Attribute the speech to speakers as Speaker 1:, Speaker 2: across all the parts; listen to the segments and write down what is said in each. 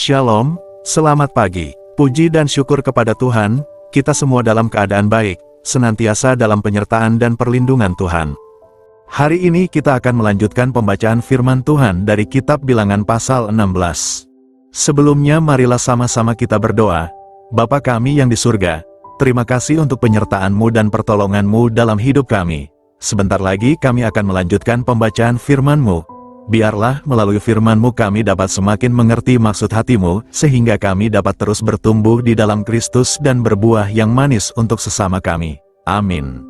Speaker 1: Shalom, selamat pagi. Puji dan syukur kepada Tuhan, kita semua dalam keadaan baik, senantiasa dalam penyertaan dan perlindungan Tuhan. Hari ini kita akan melanjutkan pembacaan firman Tuhan dari kitab Bilangan pasal 16. Sebelumnya marilah sama-sama kita berdoa. Bapa kami yang di surga, terima kasih untuk penyertaan-Mu dan pertolongan-Mu dalam hidup kami. Sebentar lagi kami akan melanjutkan pembacaan firman-Mu. Biarlah melalui firman-Mu kami dapat semakin mengerti maksud hati-Mu, sehingga kami dapat terus bertumbuh di dalam Kristus dan berbuah yang manis untuk sesama kami. Amin.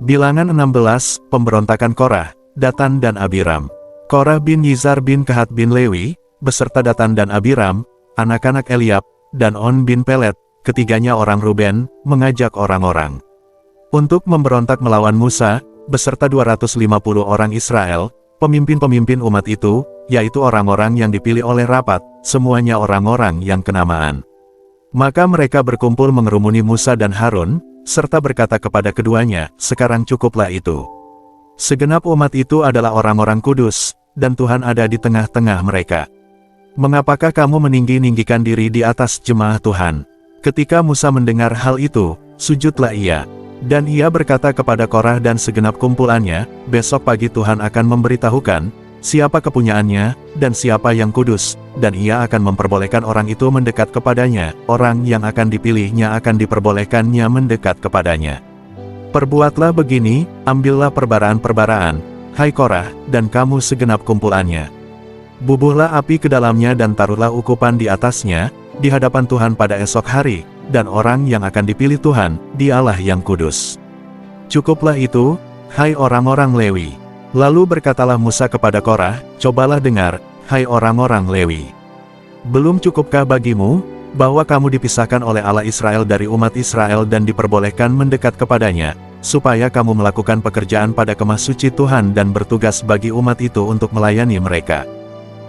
Speaker 1: Bilangan 16, Pemberontakan Korah, Datan dan Abiram. Korah bin Yizar bin Kehat bin Lewi, beserta Datan dan Abiram, anak-anak Eliab, dan On bin Pelet, ketiganya orang Ruben, mengajak orang-orang untuk memberontak melawan Musa, beserta 250 orang Israel, pemimpin-pemimpin umat itu, yaitu orang-orang yang dipilih oleh rapat, semuanya orang-orang yang kenamaan. Maka mereka berkumpul mengerumuni Musa dan Harun, serta berkata kepada keduanya, "Sekarang cukuplah itu. Segenap umat itu adalah orang-orang kudus, dan Tuhan ada di tengah-tengah mereka. Mengapakah kamu meninggi-ninggikan diri di atas jemaah Tuhan?" Ketika Musa mendengar hal itu, sujudlah ia. Dan ia berkata kepada Korah dan segenap kumpulannya, "Besok pagi Tuhan akan memberitahukan siapa kepunyaannya, dan siapa yang kudus, dan ia akan memperbolehkan orang itu mendekat kepadanya, orang yang akan dipilihnya akan diperbolehkannya mendekat kepadanya. Perbuatlah begini, ambillah perbaraan-perbaraan, hai Korah, dan kamu segenap kumpulannya. Bubuhlah api ke dalamnya dan taruhlah ukupan di atasnya, di hadapan Tuhan pada esok hari, dan orang yang akan dipilih Tuhan, dialah yang kudus. Cukuplah itu, hai orang-orang Lewi." Lalu berkatalah Musa kepada Korah, "Cobalah dengar, hai orang-orang Lewi. Belum cukupkah bagimu, bahwa kamu dipisahkan oleh Allah Israel dari umat Israel dan diperbolehkan mendekat kepadanya, supaya kamu melakukan pekerjaan pada kemah suci Tuhan dan bertugas bagi umat itu untuk melayani mereka.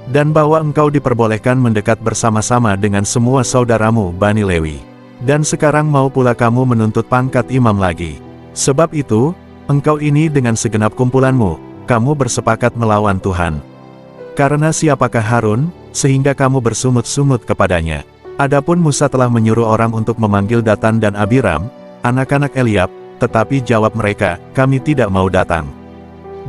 Speaker 1: Dan bahwa engkau diperbolehkan mendekat bersama-sama dengan semua saudaramu Bani Lewi. Dan sekarang mau pula kamu menuntut pangkat imam lagi. Sebab itu, engkau ini dengan segenap kumpulanmu, kamu bersepakat melawan Tuhan. Karena siapakah Harun, sehingga kamu bersungut-sungut kepadanya? Adapun Musa telah menyuruh orang untuk memanggil Datan dan Abiram, anak-anak Eliab, tetapi jawab mereka, kami tidak mau datang.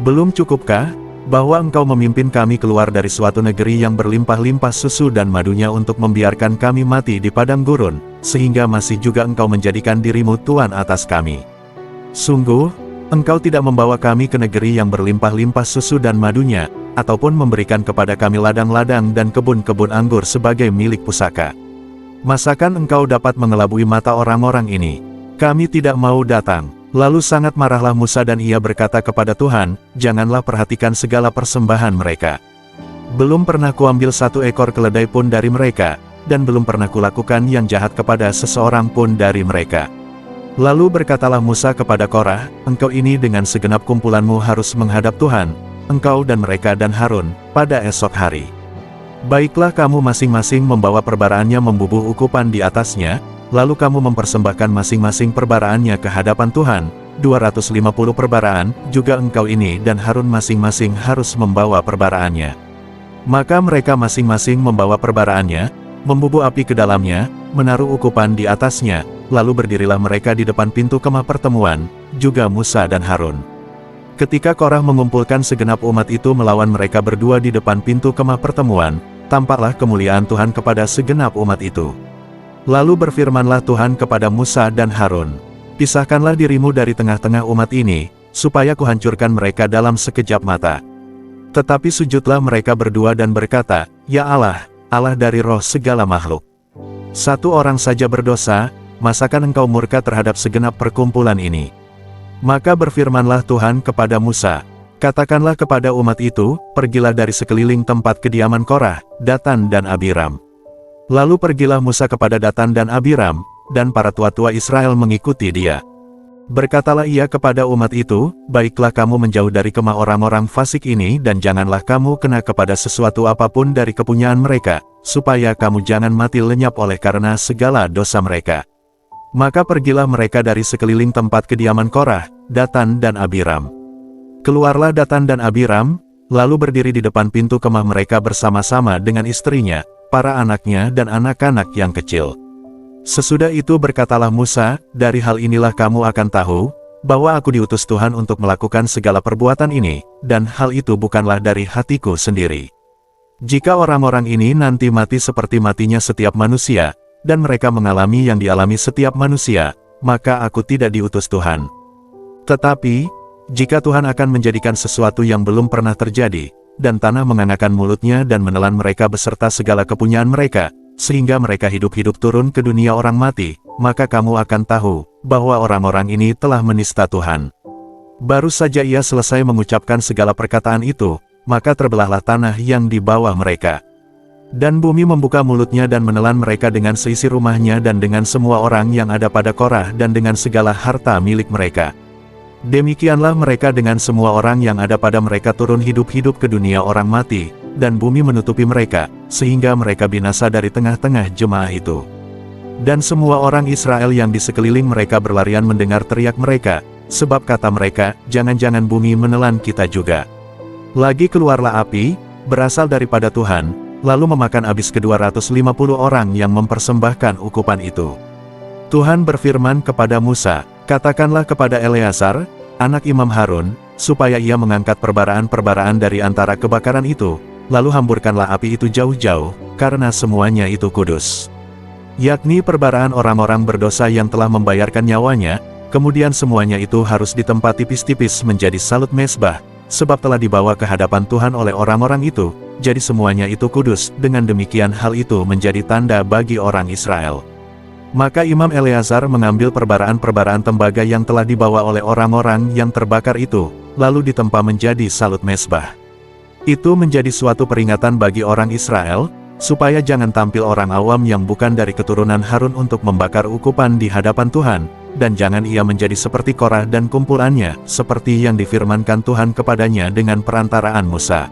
Speaker 1: Belum cukupkah, bahwa engkau memimpin kami keluar dari suatu negeri yang berlimpah-limpah susu dan madunya untuk membiarkan kami mati di padang gurun, sehingga masih juga engkau menjadikan dirimu tuan atas kami. Sungguh, engkau tidak membawa kami ke negeri yang berlimpah-limpah susu dan madunya, ataupun memberikan kepada kami ladang-ladang dan kebun-kebun anggur sebagai milik pusaka. Masakan engkau dapat mengelabui mata orang-orang ini? Kami tidak mau datang." Lalu sangat marahlah Musa dan ia berkata kepada Tuhan, "Janganlah perhatikan segala persembahan mereka. Belum pernah kuambil satu ekor keledai pun dari mereka, dan belum pernah kulakukan yang jahat kepada seseorang pun dari mereka." Lalu berkatalah Musa kepada Korah, "Engkau ini dengan segenap kumpulanmu harus menghadap Tuhan, engkau dan mereka dan Harun, pada esok hari. Baiklah kamu masing-masing membawa perbaraannya membubuh ukupan di atasnya, lalu kamu mempersembahkan masing-masing perbaraannya ke hadapan Tuhan, 250 perbaraan, juga engkau ini dan Harun masing-masing harus membawa perbaraannya." Maka mereka masing-masing membawa perbaraannya, membubuh api ke dalamnya, menaruh ukupan di atasnya, lalu berdirilah mereka di depan pintu kemah pertemuan, juga Musa dan Harun. Ketika Korah mengumpulkan segenap umat itu melawan mereka berdua di depan pintu kemah pertemuan, tampaklah kemuliaan Tuhan kepada segenap umat itu. Lalu berfirmanlah Tuhan kepada Musa dan Harun, "Pisahkanlah dirimu dari tengah-tengah umat ini, supaya kuhancurkan mereka dalam sekejap mata." Tetapi sujudlah mereka berdua dan berkata, "Ya Allah, Allah dari roh segala makhluk. Satu orang saja berdosa, masakan engkau murka terhadap segenap perkumpulan ini?" Maka berfirmanlah Tuhan kepada Musa, "Katakanlah kepada umat itu, pergilah dari sekeliling tempat kediaman Korah, Datan dan Abiram." Lalu pergilah Musa kepada Datan dan Abiram, dan para tua-tua Israel mengikuti dia. Berkatalah ia kepada umat itu, "Baiklah kamu menjauh dari kemah orang-orang fasik ini dan janganlah kamu kena kepada sesuatu apapun dari kepunyaan mereka, supaya kamu jangan mati lenyap oleh karena segala dosa mereka." Maka pergilah mereka dari sekeliling tempat kediaman Korah, Datan dan Abiram. Keluarlah Datan dan Abiram, lalu berdiri di depan pintu kemah mereka bersama-sama dengan istrinya, para anaknya dan anak-anak yang kecil. Sesudah itu berkatalah Musa, dari hal inilah kamu akan tahu, bahwa aku diutus Tuhan untuk melakukan segala perbuatan ini, dan hal itu bukanlah dari hatiku sendiri. Jika orang-orang ini nanti mati seperti matinya setiap manusia, dan mereka mengalami yang dialami setiap manusia, maka aku tidak diutus Tuhan. Tetapi, jika Tuhan akan menjadikan sesuatu yang belum pernah terjadi, dan tanah menganakan mulutnya dan menelan mereka beserta segala kepunyaan mereka, sehingga mereka hidup-hidup turun ke dunia orang mati, maka kamu akan tahu, bahwa orang-orang ini telah menista Tuhan. Baru saja ia selesai mengucapkan segala perkataan itu, maka terbelahlah tanah yang di bawah mereka. Dan bumi membuka mulutnya dan menelan mereka dengan seisi rumahnya dan dengan semua orang yang ada pada Korah dan dengan segala harta milik mereka. Demikianlah mereka dengan semua orang yang ada pada mereka turun hidup-hidup ke dunia orang mati, dan bumi menutupi mereka, sehingga mereka binasa dari tengah-tengah jemaah itu. Dan semua orang Israel yang di sekeliling mereka berlarian mendengar teriak mereka, sebab kata mereka, jangan-jangan bumi menelan kita juga. Lagi keluarlah api, berasal daripada Tuhan, lalu memakan habis ke-250 orang yang mempersembahkan ukupan itu. Tuhan berfirman kepada Musa, katakanlah kepada Eleazar, anak Imam Harun, supaya ia mengangkat perbaraan-perbaraan dari antara kebakaran itu, lalu hamburkanlah api itu jauh-jauh, karena semuanya itu kudus. Yakni perbaraan orang-orang berdosa yang telah membayarkan nyawanya, kemudian semuanya itu harus ditempa tipis-tipis menjadi salut mezbah, sebab telah dibawa ke hadapan Tuhan oleh orang-orang itu, jadi semuanya itu kudus, dengan demikian hal itu menjadi tanda bagi orang Israel. Maka Imam Eleazar mengambil perbaraan-perbaraan tembaga yang telah dibawa oleh orang-orang yang terbakar itu, lalu ditempa menjadi salut mezbah. Itu menjadi suatu peringatan bagi orang Israel, supaya jangan tampil orang awam yang bukan dari keturunan Harun untuk membakar ukupan di hadapan Tuhan, dan jangan ia menjadi seperti Korah dan kumpulannya, seperti yang difirmankan Tuhan kepadanya dengan perantaraan Musa.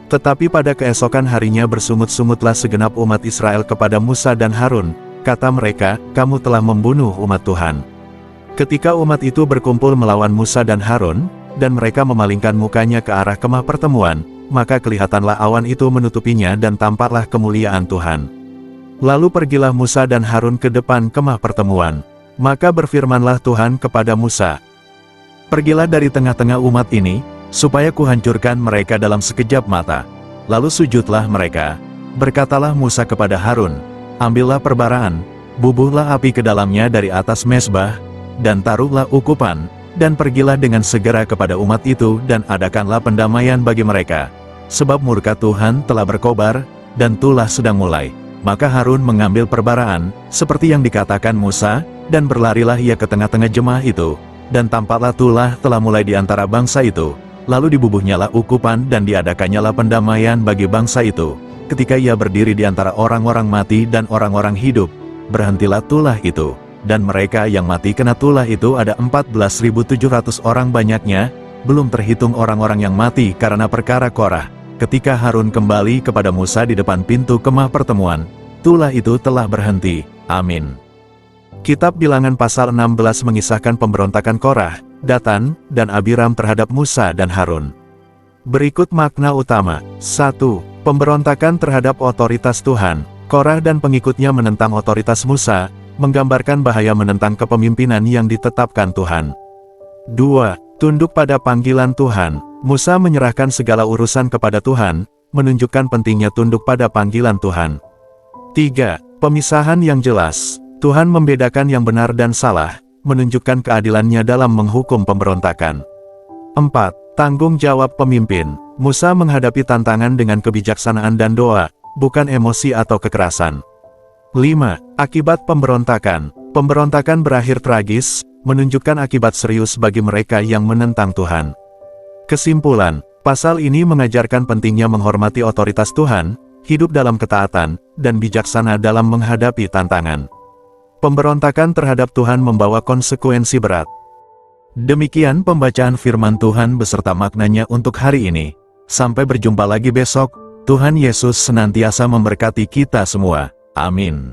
Speaker 1: Tetapi pada keesokan harinya bersungut-sungutlah segenap umat Israel kepada Musa dan Harun, kata mereka, kamu telah membunuh umat Tuhan. Ketika umat itu berkumpul melawan Musa dan Harun, dan mereka memalingkan mukanya ke arah kemah pertemuan, maka kelihatanlah awan itu menutupinya dan tampaklah kemuliaan Tuhan. Lalu pergilah Musa dan Harun ke depan kemah pertemuan. Maka berfirmanlah Tuhan kepada Musa, pergilah dari tengah-tengah umat ini, supaya kuhancurkan mereka dalam sekejap mata. Lalu sujudlah mereka. Berkatalah Musa kepada Harun, ambillah perbaraan, bubuhlah api ke dalamnya dari atas mezbah, dan taruhlah ukupan, dan pergilah dengan segera kepada umat itu dan adakanlah pendamaian bagi mereka. Sebab murka Tuhan telah berkobar, dan tulah sedang mulai. Maka Harun mengambil perbaraan, seperti yang dikatakan Musa, dan berlarilah ia ke tengah-tengah jemaah itu, dan tampaklah tulah telah mulai di antara bangsa itu, lalu dibubuhnyalah ukupan dan diadakannyalah pendamaian bagi bangsa itu. Ketika ia berdiri di antara orang-orang mati dan orang-orang hidup, berhentilah tulah itu, dan mereka yang mati kena tulah itu ada 14.700 orang banyaknya, belum terhitung orang-orang yang mati karena perkara Korah. Ketika Harun kembali kepada Musa di depan pintu kemah pertemuan, tulah itu telah berhenti. Amin. Kitab Bilangan pasal 16 mengisahkan pemberontakan Korah, Datan, dan Abiram terhadap Musa dan Harun. Berikut makna utama. 1. Pemberontakan terhadap otoritas Tuhan. Korah dan pengikutnya menentang otoritas Musa, menggambarkan bahaya menentang kepemimpinan yang ditetapkan Tuhan. 2. Tunduk pada panggilan Tuhan. Musa menyerahkan segala urusan kepada Tuhan, menunjukkan pentingnya tunduk pada panggilan Tuhan. 3. Pemisahan yang jelas. Tuhan membedakan yang benar dan salah, menunjukkan keadilannya dalam menghukum pemberontakan. 4. Tanggung jawab pemimpin. Musa menghadapi tantangan dengan kebijaksanaan dan doa, bukan emosi atau kekerasan. 5. Akibat pemberontakan. Pemberontakan berakhir tragis, menunjukkan akibat serius bagi mereka yang menentang Tuhan. Kesimpulan, pasal ini mengajarkan pentingnya menghormati otoritas Tuhan, hidup dalam ketaatan, dan bijaksana dalam menghadapi tantangan. Pemberontakan terhadap Tuhan membawa konsekuensi berat. Demikian pembacaan firman Tuhan beserta maknanya untuk hari ini. Sampai berjumpa lagi besok. Tuhan Yesus senantiasa memberkati kita semua. Amin.